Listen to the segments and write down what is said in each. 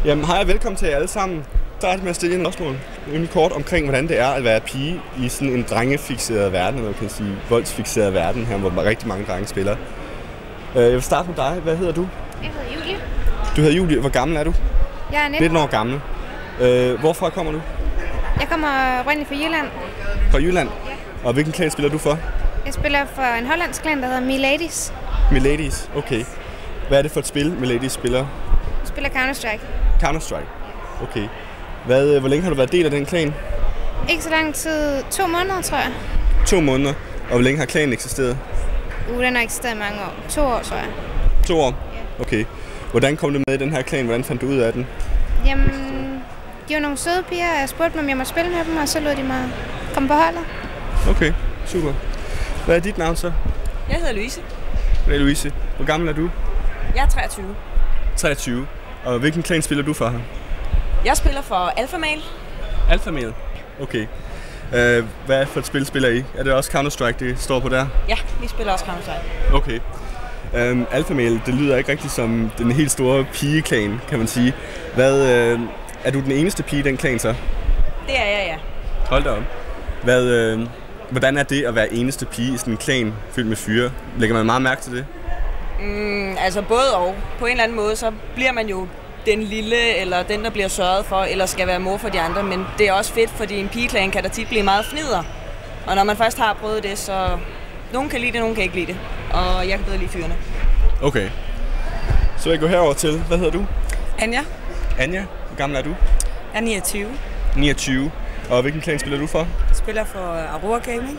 Jamen hej og velkommen til jer alle sammen. Start med at stille en spørgsmål rimelig kort omkring, hvordan det er at være pige i sådan en drengefixeret verden, eller man kan sige voldsfixeret verden her, hvor rigtig mange drenge spiller. Jeg vil starte med dig. Hvad hedder du? Jeg hedder Julie. Du hedder Julie. Hvor gammel er du? Jeg er 19 år gammel. Hvorfra kommer du? Jeg kommer oprindeligt fra Jylland. Fra Jylland? Ja. Og hvilken klan spiller du for? Jeg spiller for en hollandsk klan, der hedder Miladies. Miladies, okay. Hvad er det for et spil, Miladies spiller? Jeg spiller Counter-Strike. Counter-Strike? Okay. Hvor længe har du været del af den klan? Ikke så lang tid. 2 måneder, tror jeg. 2 måneder. Og hvor længe har klanen eksisteret? Den har eksisteret i mange år. 2 år, tror jeg. 2 år? Ja. Okay. Hvordan kom du med i den her klan? Hvordan fandt du ud af den? Jamen, de var nogle søde piger, og jeg spurgte dem, om jeg måtte spille med dem, og så lod de mig komme på holdet. Okay, super. Hvad er dit navn så? Jeg hedder Louise. Hvad er Louise? Hvor gammel er du? Jeg er 23. 23. Og hvilken klan spiller du for her? Jeg spiller for Alpha Male. Alpha Male? Okay. Hvad for et spil spiller I? Er det også Counter-Strike, det står på der? Ja, vi spiller også Counter-Strike. Okay. Alpha Male, det lyder ikke rigtig som den helt store pigeklan, kan man sige. Er du den eneste pige i den klan så? Det er jeg, ja. Hold da op. Hvordan er det at være eneste pige i sådan en klan fyldt med fyre? Lægger man meget mærke til det? Altså både og. På en eller anden måde, så bliver man jo den lille, eller den, der bliver sørget for, eller skal være mor for de andre. Men det er også fedt, fordi en pigeklan kan der tit blive meget fnider. Og når man først har prøvet det, så nogen kan lide det, nogen kan ikke lide det. Og jeg kan bedre lide fyrene. Okay. Så jeg går herover til. Hvad hedder du? Anja. Anja. Hvor gammel er du? Jeg er 29. 29. Og hvilken klan spiller du for? Jeg spiller for Aurora Gaming.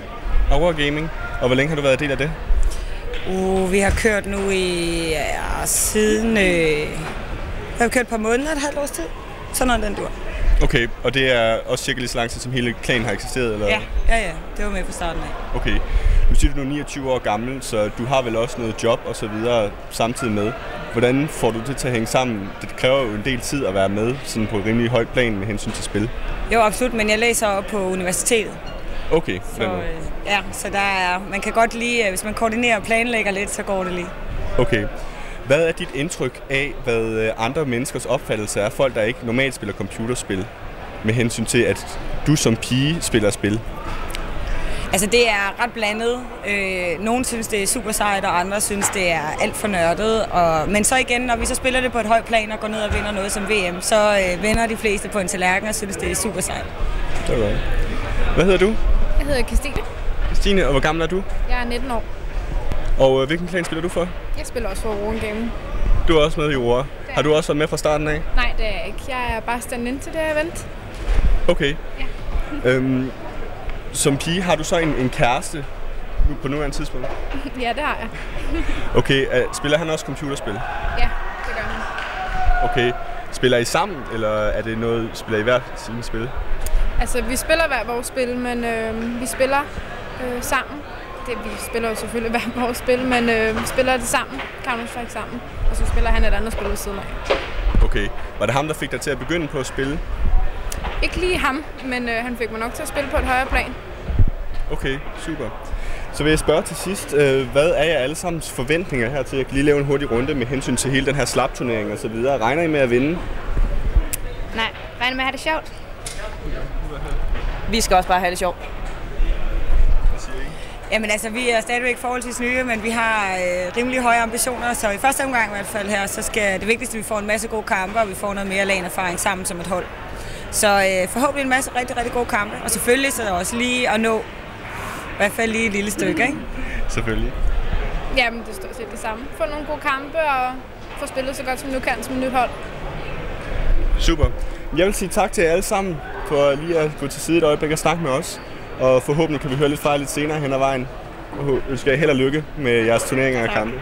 Aurora Gaming. Og hvor længe har du været del af det? Vi har kørt nu i siden... vi har kørt et par måneder, et halvt års tid. Sådan noget den dur. Okay, og det er også cirka lige så lang tid, som hele klanen har eksisteret, eller? Ja. Det var med fra starten af. Okay. Nu siger du, 29 år gammel, så du har vel også noget job og så videre samtidig med. Hvordan får du det til at hænge sammen? Det kræver jo en del tid at være med sådan på et rimelig højt plan med hensyn til spil. Jo, absolut, men jeg læser op på universitetet. Okay. Så der er, man kan godt lige, hvis man koordinerer og planlægger lidt, så går det lige. Okay. Hvad er dit indtryk af, hvad andre menneskers opfattelse er af folk, der ikke normalt spiller computerspil, med hensyn til, at du som pige spiller spil? Altså det er ret blandet. Nogle synes, det er super sejt, og andre synes, det er alt for nørdet. Men så igen, når vi så spiller det på et højt plan og går ned og vinder noget som VM, så vinder de fleste på en tallerken og synes, det er super sejt. Det er godt. Hvad hedder du? Jeg hedder Christine. Christine, og hvor gammel er du? Jeg er 19 år. Og hvilken klan spiller du for? Jeg spiller også for Aurora Gaming. Du er også med i Aurora. Har du også været med fra starten af? Nej, det er jeg ikke. Jeg er bare stand-in til det her event. Okay. Ja. Som pige, har du så en kæreste nu på nuværende tidspunkt? Ja, det har jeg. Okay, spiller han også computerspil? Ja, det gør han. Okay. Spiller I sammen, eller er det noget, spiller I hver sine spil? Altså, vi spiller hver vores spil, men vi spiller sammen. Vi spiller jo selvfølgelig hver vores spil, men vi spiller det sammen. Counter-Strike sammen. Og så spiller han et andet spil ved siden af. Okay. Var det ham, der fik dig til at begynde på at spille? Ikke lige ham, men han fik mig nok til at spille på et højere plan. Okay, super. Så vil jeg spørge til sidst, hvad er jer allesammens forventninger her til? Jeg kan lige lave en hurtig runde med hensyn til hele den her slapturnering og så videre. Regner I med at vinde? Nej, regner med at have det sjovt. Vi skal også bare have det sjovt. Jamen altså, vi er stadigvæk forholdsvis nye, men vi har rimelig høje ambitioner, så i første omgang i hvert fald her, så skal det vigtigste, at vi får en masse gode kampe, og vi får noget mere LAN-erfaring sammen som et hold. Så forhåbentlig en masse rigtig, rigtig gode kampe, og selvfølgelig så også lige at nå i hvert fald lige et lille stykke, ikke? Selvfølgelig. Jamen, det står set det samme. Få nogle gode kampe, og få spillet så godt som nu kan som et nyt hold. Super. Jeg vil sige tak til jer alle sammen for lige at gå til side et øjeblik og snakke med os. Og forhåbentlig kan vi høre lidt fra lidt senere hen ad vejen. Og ønsker jer held og lykke med jeres turneringer og kampe.